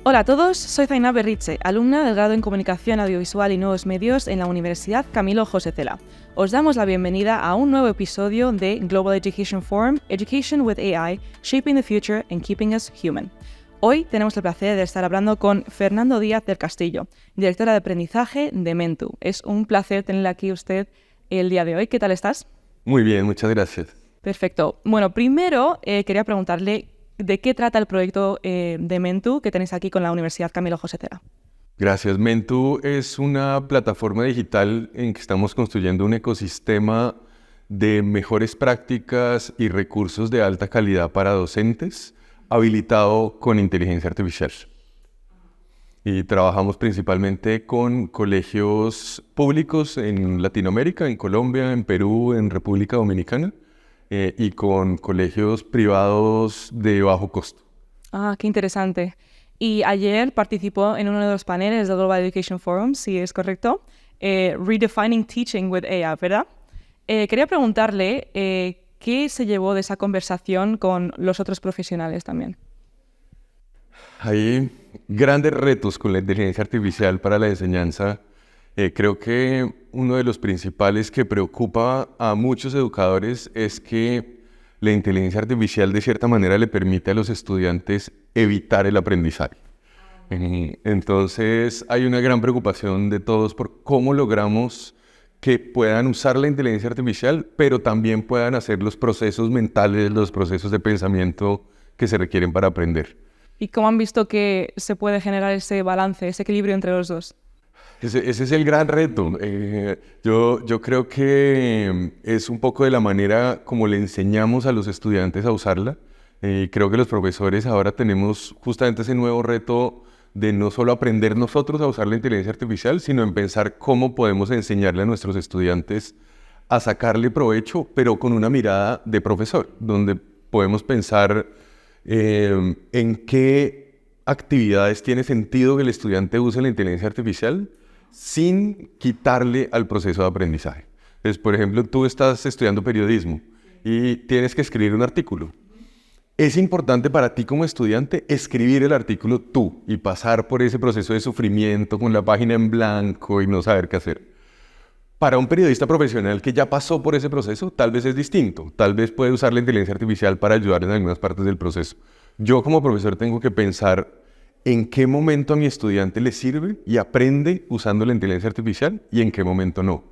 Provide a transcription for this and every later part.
Hola a todos, soy Zainab Berriche, alumna del grado en Comunicación Audiovisual y Nuevos Medios en la Universidad Camilo José Cela. Os damos la bienvenida a un nuevo episodio de Global Education Forum, Education with AI, Shaping the Future and Keeping Us Human. Hoy tenemos el placer de estar hablando con Fernando Díaz del Castillo, directora de aprendizaje de Mentu. Es un placer tenerle aquí usted el día de hoy. ¿Qué tal estás? Muy bien, muchas gracias. Perfecto. Bueno, primero quería preguntarle ¿de qué trata el proyecto de Mentu que tenéis aquí con la Universidad Camilo José Cela? Gracias. Mentu es una plataforma digital en que estamos construyendo un ecosistema de mejores prácticas y recursos de alta calidad para docentes, habilitado con inteligencia artificial. Y trabajamos principalmente con colegios públicos en Latinoamérica, en Colombia, en Perú, en República Dominicana, y con colegios privados de bajo costo. Ah, qué interesante. Y ayer participó en uno de los paneles del Global Education Forum, si es correcto, Redefining Teaching with AI, ¿verdad? Quería preguntarle qué se llevó de esa conversación con los otros profesionales también. Hay grandes retos con la inteligencia artificial para la enseñanza. Creo que uno de los principales que preocupa a muchos educadores es que la inteligencia artificial de cierta manera le permite a los estudiantes evitar el aprendizaje. Entonces hay una gran preocupación de todos por cómo logramos que puedan usar la inteligencia artificial, pero también puedan hacer los procesos mentales, los procesos de pensamiento que se requieren para aprender. ¿Y cómo han visto que se puede generar ese balance, ese equilibrio entre los dos? Ese es el gran reto. Yo creo que es un poco de la manera como le enseñamos a los estudiantes a usarla. Creo que los profesores ahora tenemos justamente ese nuevo reto de no solo aprender nosotros a usar la inteligencia artificial, sino en pensar cómo podemos enseñarle a nuestros estudiantes a sacarle provecho, pero con una mirada de profesor, donde podemos pensar en qué actividades tiene sentido que el estudiante use la inteligencia artificial sin quitarle al proceso de aprendizaje. Entonces, por ejemplo, tú estás estudiando periodismo y tienes que escribir un artículo. Es importante para ti como estudiante escribir el artículo tú y pasar por ese proceso de sufrimiento con la página en blanco y no saber qué hacer. Para un periodista profesional que ya pasó por ese proceso, tal vez es distinto. Tal vez puede usar la inteligencia artificial para ayudar en algunas partes del proceso. Yo como profesor tengo que pensar en qué momento a mi estudiante le sirve y aprende usando la inteligencia artificial y en qué momento no.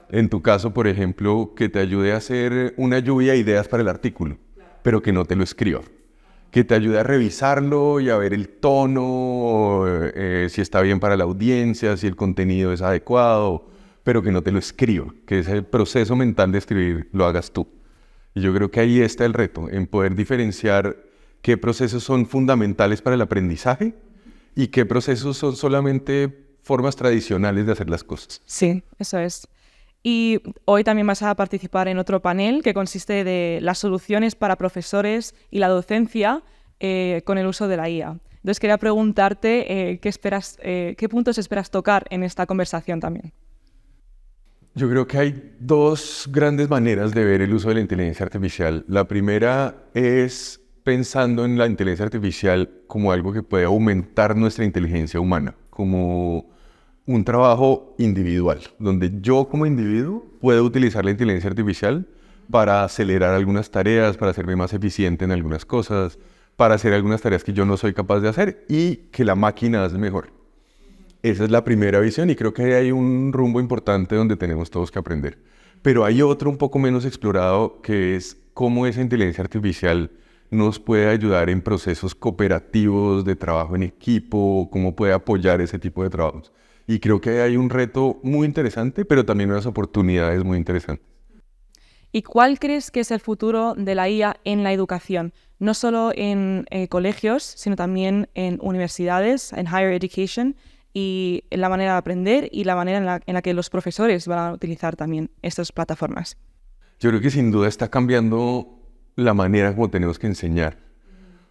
En tu caso, por ejemplo, que te ayude a hacer una lluvia de ideas para el artículo, pero que no te lo escriba. Que te ayude a revisarlo y a ver el tono, si está bien para la audiencia, si el contenido es adecuado, pero que no te lo escriba, que ese proceso mental de escribir lo hagas tú. Y yo creo que ahí está el reto, en poder diferenciar qué procesos son fundamentales para el aprendizaje y qué procesos son solamente formas tradicionales de hacer las cosas. Sí, eso es. Y hoy también vas a participar en otro panel que consiste de las soluciones para profesores y la docencia con el uso de la IA. Entonces quería preguntarte qué puntos esperas tocar en esta conversación también. Yo creo que hay dos grandes maneras de ver el uso de la inteligencia artificial. La primera es pensando en la inteligencia artificial como algo que puede aumentar nuestra inteligencia humana, como un trabajo individual, donde yo como individuo puedo utilizar la inteligencia artificial para acelerar algunas tareas, para hacerme más eficiente en algunas cosas, para hacer algunas tareas que yo no soy capaz de hacer y que la máquina hace mejor. Esa es la primera visión y creo que hay un rumbo importante donde tenemos todos que aprender. Pero hay otro un poco menos explorado que es cómo esa inteligencia artificial nos puede ayudar en procesos cooperativos de trabajo en equipo, cómo puede apoyar ese tipo de trabajos. Y creo que hay un reto muy interesante, pero también unas oportunidades muy interesantes. ¿Y cuál crees que es el futuro de la IA en la educación? No solo en colegios, sino también en universidades, en higher education, y en la manera de aprender y la manera en la que los profesores van a utilizar también estas plataformas. Yo creo que sin duda está cambiando la manera como tenemos que enseñar,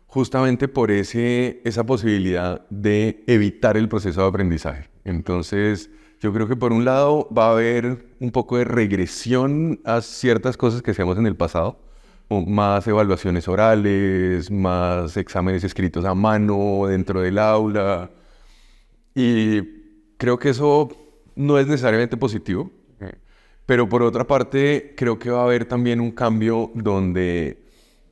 justamente por esa posibilidad de evitar el proceso de aprendizaje. Entonces, yo creo que por un lado va a haber un poco de regresión a ciertas cosas que hacíamos en el pasado, o más evaluaciones orales, más exámenes escritos a mano dentro del aula. Y creo que eso no es necesariamente positivo, pero por otra parte creo que va a haber también un cambio donde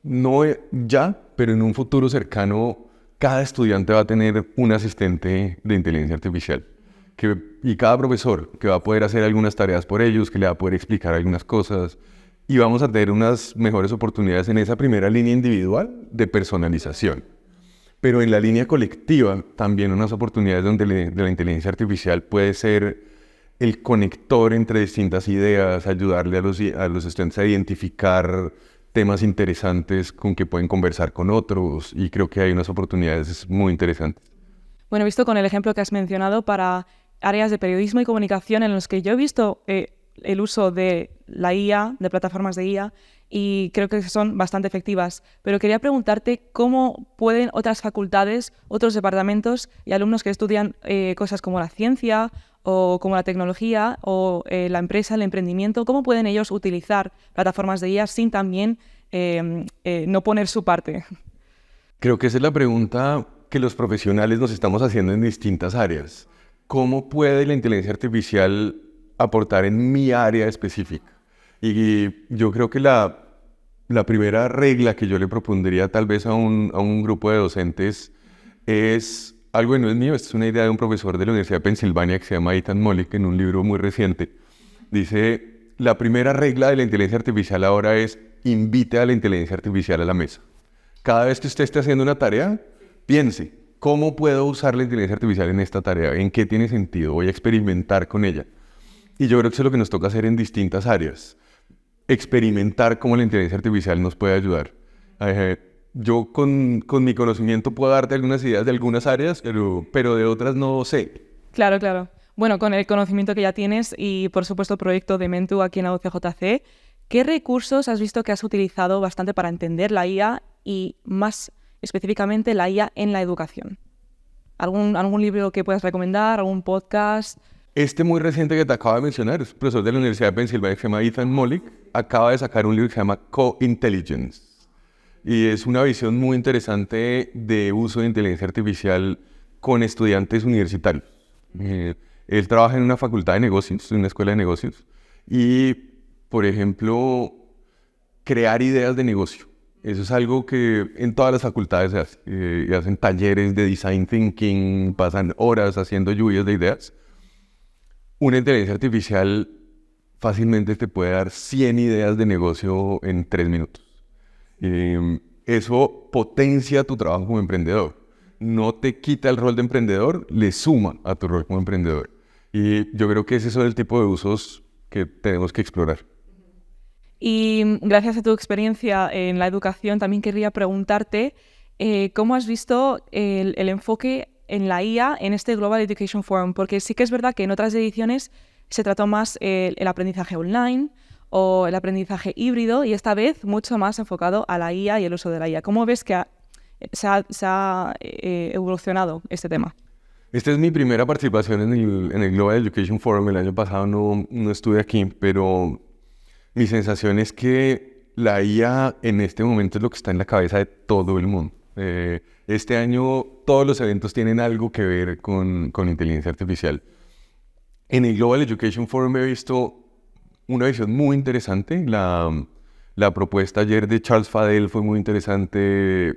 no ya, pero en un futuro cercano, cada estudiante va a tener un asistente de inteligencia artificial. Y cada profesor que va a poder hacer algunas tareas por ellos, que le va a poder explicar algunas cosas. Y vamos a tener unas mejores oportunidades en esa primera línea individual de personalización. Pero en la línea colectiva también unas oportunidades donde de la inteligencia artificial puede ser el conector entre distintas ideas, ayudarle a los estudiantes a identificar temas interesantes con que pueden conversar con otros, y creo que hay unas oportunidades muy interesantes. Bueno, he visto con el ejemplo que has mencionado para áreas de periodismo y comunicación en los que yo he visto el uso de la IA, de plataformas de IA, y creo que son bastante efectivas. Pero quería preguntarte cómo pueden otras facultades, otros departamentos y alumnos que estudian cosas como la ciencia o como la tecnología o la empresa, el emprendimiento, cómo pueden ellos utilizar plataformas de IA sin también no poner su parte. Creo que esa es la pregunta que los profesionales nos estamos haciendo en distintas áreas. ¿Cómo puede la inteligencia artificial aportar en mi área específica? Y yo creo que la primera regla que yo le propondría tal vez a un grupo de docentes es algo que no es mío, es una idea de un profesor de la Universidad de Pensilvania que se llama Ethan Mollick en un libro muy reciente. Dice, la primera regla de la inteligencia artificial ahora es invite a la inteligencia artificial a la mesa. Cada vez que usted esté haciendo una tarea, piense, ¿cómo puedo usar la inteligencia artificial en esta tarea? ¿En qué tiene sentido? Voy a experimentar con ella. Y yo creo que eso es lo que nos toca hacer en distintas áreas. Experimentar cómo la inteligencia artificial nos puede ayudar. Yo con mi conocimiento puedo darte algunas ideas de algunas áreas, pero de otras no sé. Claro, claro. Bueno, con el conocimiento que ya tienes y, por supuesto, el proyecto de Mentu aquí en la UCJC, ¿qué recursos has visto que has utilizado bastante para entender la IA y, más específicamente, la IA en la educación? ¿Algún libro que puedas recomendar? ¿Algún podcast? Este muy reciente que te acabo de mencionar, es profesor de la Universidad de Pensilvania que se llama Ethan Mollick, acaba de sacar un libro que se llama Co-Intelligence. Y es una visión muy interesante de uso de inteligencia artificial con estudiantes universitarios. Él trabaja en una facultad de negocios, en una escuela de negocios. Y, por ejemplo, crear ideas de negocio. Eso es algo que en todas las facultades se hace. Hacen talleres de design thinking, pasan horas haciendo lluvias de ideas. Una inteligencia artificial fácilmente te puede dar 100 ideas de negocio en 3 minutos. Eso potencia tu trabajo como emprendedor. No te quita el rol de emprendedor, le suma a tu rol como emprendedor. Y yo creo que ese es el tipo de usos que tenemos que explorar. Y gracias a tu experiencia en la educación, también querría preguntarte cómo has visto el enfoque en la IA en este Global Education Forum, porque sí que es verdad que en otras ediciones se trató más el aprendizaje online o el aprendizaje híbrido, y esta vez mucho más enfocado a la IA y el uso de la IA. ¿Cómo ves que se ha evolucionado este tema? Esta es mi primera participación en el Global Education Forum. El año pasado no estuve aquí, pero mi sensación es que la IA en este momento es lo que está en la cabeza de todo el mundo. Este año todos los eventos tienen algo que ver con inteligencia artificial. En el Global Education Forum he visto una visión muy interesante. La propuesta ayer de Charles Fadell fue muy interesante.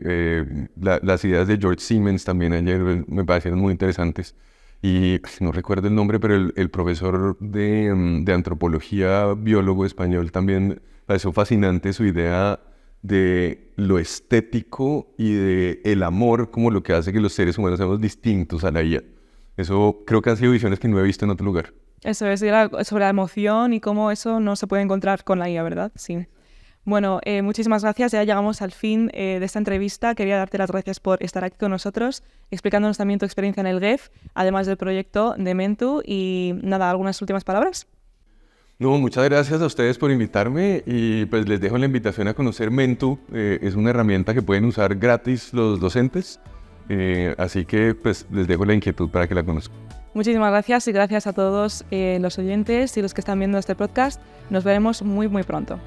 Las ideas de George Siemens también ayer me parecieron muy interesantes. Y no recuerdo el nombre, pero el profesor de antropología, biólogo español, también pareció fascinante su idea de lo estético y de el amor como lo que hace que los seres humanos seamos distintos a la IA. Eso creo que han sido visiones que no he visto en otro lugar. Eso es, era sobre la emoción y cómo eso no se puede encontrar con la IA, ¿verdad? Sí. Bueno, muchísimas gracias. Ya llegamos al fin de esta entrevista. Quería darte las gracias por estar aquí con nosotros, explicándonos también tu experiencia en el GEF, además del proyecto de Mentu. Y nada, ¿algunas últimas palabras? No, muchas gracias a ustedes por invitarme, y pues les dejo la invitación a conocer Mentu. Es una herramienta que pueden usar gratis los docentes, así que pues les dejo la inquietud para que la conozcan. Muchísimas gracias, y gracias a todos los oyentes y los que están viendo este podcast. Nos veremos muy, muy pronto.